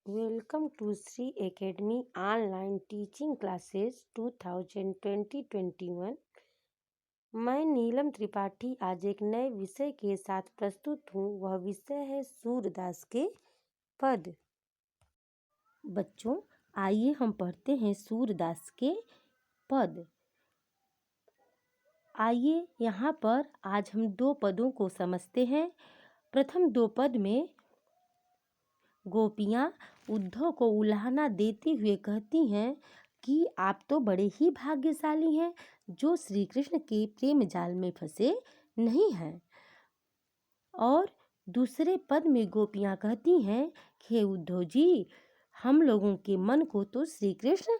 Welcome to Sri Academy Online Teaching Classes 2020-21। मैं नीलम त्रिपाठी आज एक नए विषय के साथ प्रस्तुत हूँ। वह विषय है सूरदास के पद। बच्चों, आइए हम पढ़ते हैं सूरदास के पद। आइए यहाँ पर आज हम दो पदों को समझते हैं। प्रथम दो पद में गोपियाँ उद्धव को उलाहना देते हुए कहती हैं कि आप तो बड़े ही भाग्यशाली हैं जो श्री कृष्ण के प्रेम जाल में फंसे नहीं हैं। और दूसरे पद में गोपियाँ कहती हैं कि हे उद्धव जी, हम लोगों के मन को तो श्री कृष्ण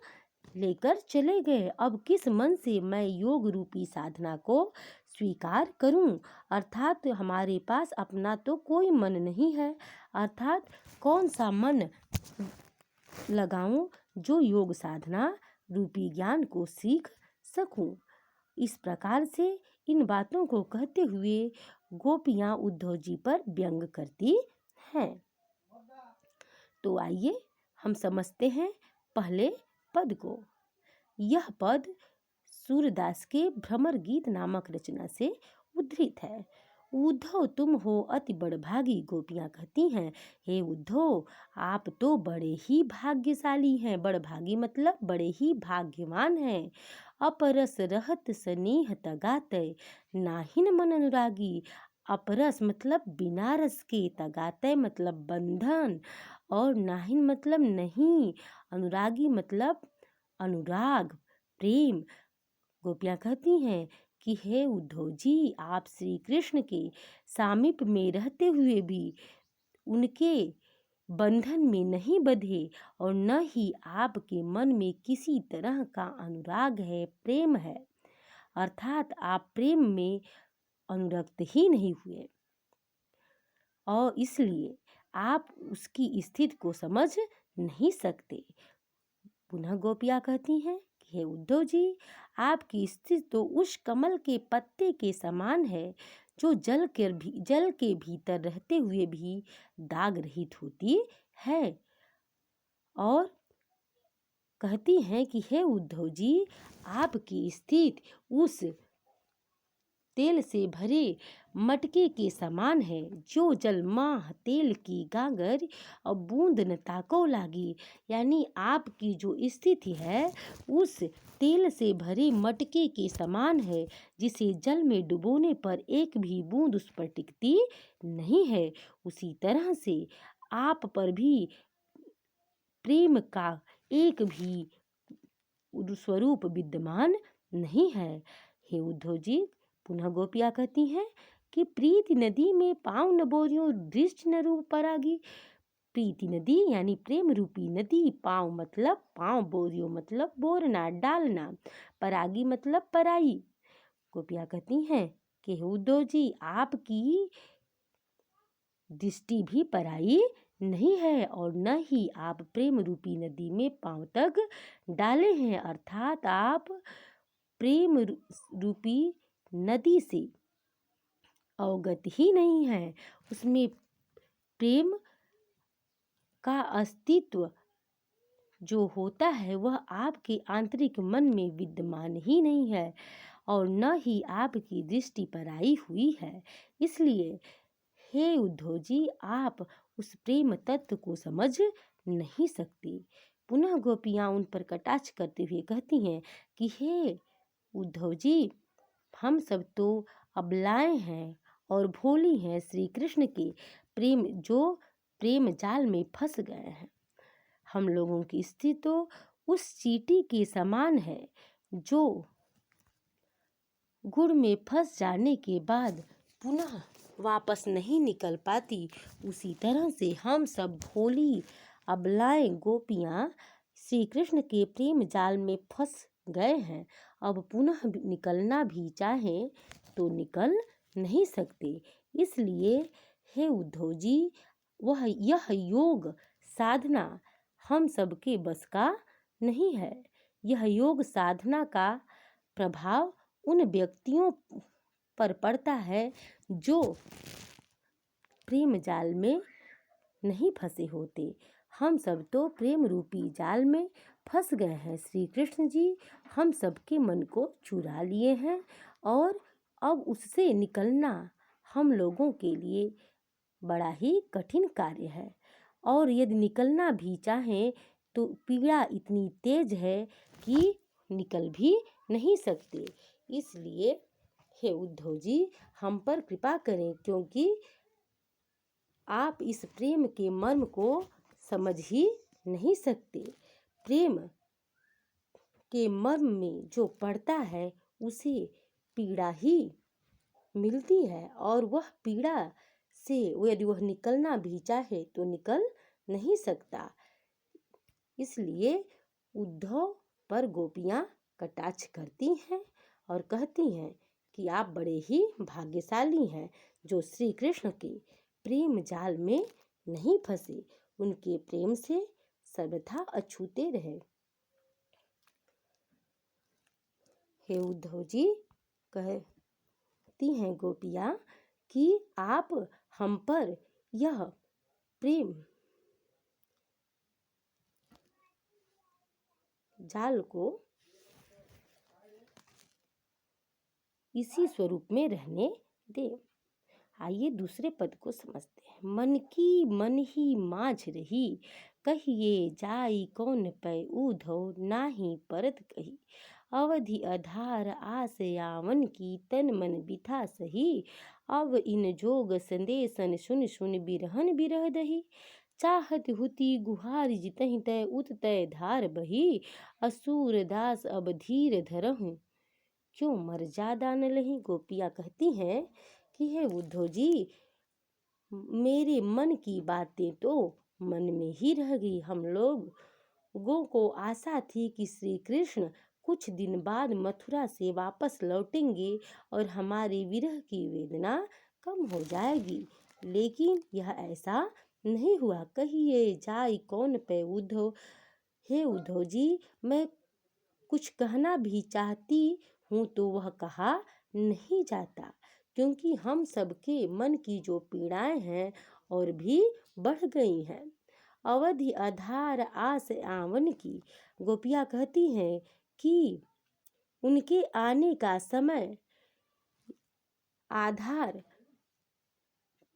लेकर चले गए। अब किस मन से मैं योग रूपी साधना को स्वीकार करूं? अर्थात हमारे पास अपना तो कोई मन नहीं है। अर्थात कौन सा मन लगाऊं जो योग साधना रूपी ज्ञान को सीख सकूं। इस प्रकार से इन बातों को कहते हुए गोपियां उद्धव जी पर व्यंग करती हैं। तो आइए हम समझते हैं पहले पद को। यह पद सूरदास के भ्रमर गीत नामक रचना से उद्धृत है। उद्धव तुम हो अति बड़भागी। गोपियाँ कहती हैं, हे उद्धव, आप तो बड़े ही भाग्यशाली हैं। बड़भागी मतलब बड़े ही भाग्यवान हैं। अपरस रहत स्नेह तगातय, नाहिन मन अनुरागी। अपरस मतलब बिना रस के, तगातय मतलब बंधन, और नाहिन मतलब नहीं, अनुरागी मतलब अनुराग, प्रेम। गोपियाँ कहती हैं कि हे उद्धव जी, आप श्री कृष्ण के सामीप्य में रहते हुए भी उनके बंधन में नहीं बंधे और न ही आपके मन में किसी तरह का अनुराग है, प्रेम है। अर्थात आप प्रेम में अनुरक्त ही नहीं हुए और इसलिए आप उसकी स्थिति को समझ नहीं सकते। पुनः गोपियाँ कहती हैं कि हे उद्धव जी, आपकी स्थिति तो उस कमल के पत्ते के समान है जो जल के भीतर रहते हुए भी दाग रहित होती है। और कहती हैं कि हे उद्धव जी, आपकी स्थिति उस तेल से भरे मटके के समान है जो जल माह तेल की गागर और बूंद न ताको लागी। यानी आपकी जो स्थिति है उस तेल से भरे मटके के समान है जिसे जल में डुबोने पर एक भी बूंद उस पर टिकती नहीं है। उसी तरह से आप पर भी प्रेम का एक भी स्वरूप विद्यमान नहीं है। हे उद्धव जी, पुनः गोपियाँ कहती हैं कि प्रीति नदी में पाँव न बोरियो दृष्ट न रूप परागी। प्रीति नदी यानी प्रेम रूपी नदी, पाँव मतलब पाँव, बोरियो मतलब बोरना, डालना, परागी मतलब पराई। गोपियाँ कहती हैं कि हे उद्धव जी, आपकी दृष्टि भी पराई नहीं है और न ही आप प्रेम रूपी नदी में पाँव तक डाले हैं। अर्थात आप प्रेम रूपी नदी से अवगत ही नहीं है। उसमें प्रेम का अस्तित्व जो होता है वह आपके आंतरिक मन में विद्यमान ही नहीं है और न ही आपकी दृष्टि पर आई हुई है। इसलिए हे उद्धव जी, आप उस प्रेम तत्व को समझ नहीं सकते। पुनः गोपियाँ उन पर कटाक्ष करते हुए कहती हैं कि हे उद्धव जी, हम सब तो अबलाएं हैं और भोली हैं, श्री कृष्ण के प्रेम जाल में फंस गए हैं। हम लोगों की स्थिति तो उस चींटी के समान है जो गुड़ में फंस जाने के बाद पुनः वापस नहीं निकल पाती। उसी तरह से हम सब भोली अबलाएं गोपियाँ श्री कृष्ण के प्रेम जाल में फंस गए हैं। अब पुनः निकलना भी चाहें तो निकल नहीं सकते। इसलिए हे उद्धव जी, यह योग साधना हम सबके बस का नहीं है। यह योग साधना का प्रभाव उन व्यक्तियों पर पड़ता है जो प्रेम जाल में नहीं फंसे होते। हम सब तो प्रेम रूपी जाल में फंस गए हैं। श्री कृष्ण जी हम सबके मन को चुरा लिए हैं और अब उससे निकलना हम लोगों के लिए बड़ा ही कठिन कार्य है। और यदि निकलना भी चाहें तो पीड़ा इतनी तेज है कि निकल भी नहीं सकते। इसलिए हे उद्धव जी हम पर कृपा करें, क्योंकि आप इस प्रेम के मर्म को समझ ही नहीं सकते। प्रेम के मर्म में जो पड़ता है उसे पीड़ा ही मिलती है और वह पीड़ा से यदि वह निकलना भी चाहे तो निकल नहीं सकता। इसलिए उद्धव पर गोपियाँ कटाक्ष करती हैं और कहती हैं कि आप बड़े ही भाग्यशाली हैं जो श्री कृष्ण के प्रेम जाल में नहीं फंसे, उनके प्रेम से सर्वथा अछूते रहे। हे उद्धव जी कहती हैं गोपियाँ कि आप हम पर यह प्रेम जाल को इसी स्वरूप में रहने दे। आइए दूसरे पद को समझते हैं। मन की मन ही माझ रही, कहिए जाई कौन पै उद्धव नाही परत कही। अवधि आधार आस यावन की, तन मन बिथा सही। अब इन जोग संदेशन सुन सुन बिरहन बिरह दही। चाहत हुती गुहार जितहि तय उत तय धार बही। असुर दास अब धीर धरहूँ, क्यों मर जादा न लही। गोपियाँ कहती हैं कि हे उद्धव जी मेरे मन की बातें तो मन में ही रह गई। हम लोगों को आशा थी कि श्री कृष्ण कुछ दिन बाद मथुरा से वापस लौटेंगे और हमारी विरह की वेदना कम हो जाएगी, लेकिन यह ऐसा नहीं हुआ। कहिए जाई कौन पे उद्धव। हे उद्धव जी मैं कुछ कहना भी चाहती हूँ तो वह कहा नहीं जाता, क्योंकि हम सबके मन की जो पीड़ाएं हैं और भी बढ़ गई हैं। अवधि आधार आस आवन की। गोपियाँ कहती हैं कि उनके आने का समय आधार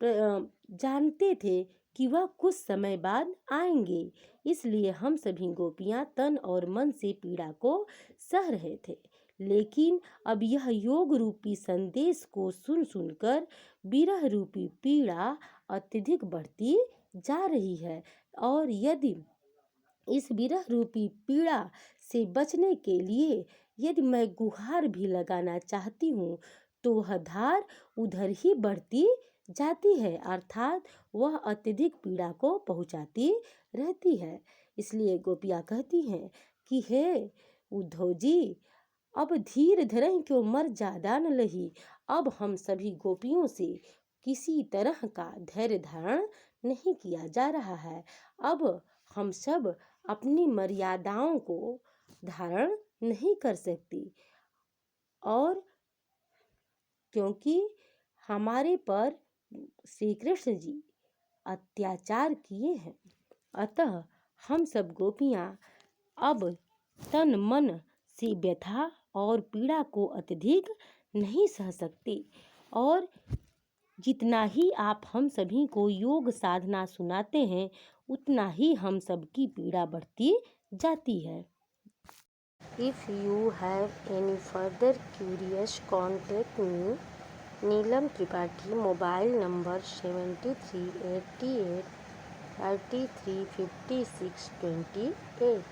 जानते थे कि वह कुछ समय बाद आएंगे, इसलिए हम सभी गोपियाँ तन और मन से पीड़ा को सह रहे थे। लेकिन अब यह योग रूपी संदेश को सुन सुनकर विरह रूपी पीड़ा अत्यधिक बढ़ती जा रही है, और यदि इस विरह रूपी पीड़ा से बचने के लिए यदि मैं गुहार भी लगाना चाहती हूँ तो वह धार उधर ही बढ़ती जाती है, अर्थात वह अत्यधिक पीड़ा को पहुँचाती रहती है। इसलिए गोपियाँ कहती हैं कि हे उद्धव जी अब धीर धरहि, क्यों मर जादा न लही। अब हम सभी गोपियों से किसी तरह का धैर्य धारण नहीं किया जा रहा है। अब हम सब अपनी मर्यादाओं को धारण नहीं कर सकती, और क्योंकि हमारे पर श्री कृष्ण जी अत्याचार किए हैं, अतः हम सब गोपियाँ अब तन मन से व्यथा और पीड़ा को अत्यधिक नहीं सह सकते, और जितना ही आप हम सभी को योग साधना सुनाते हैं उतना ही हम सब की पीड़ा बढ़ती जाती है। If you have any further curious, contact me. Neelam Tripathi, mobile number 7388 33 56 28।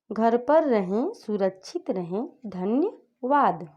घर पर रहें, सुरक्षित रहें। धन्यवाद।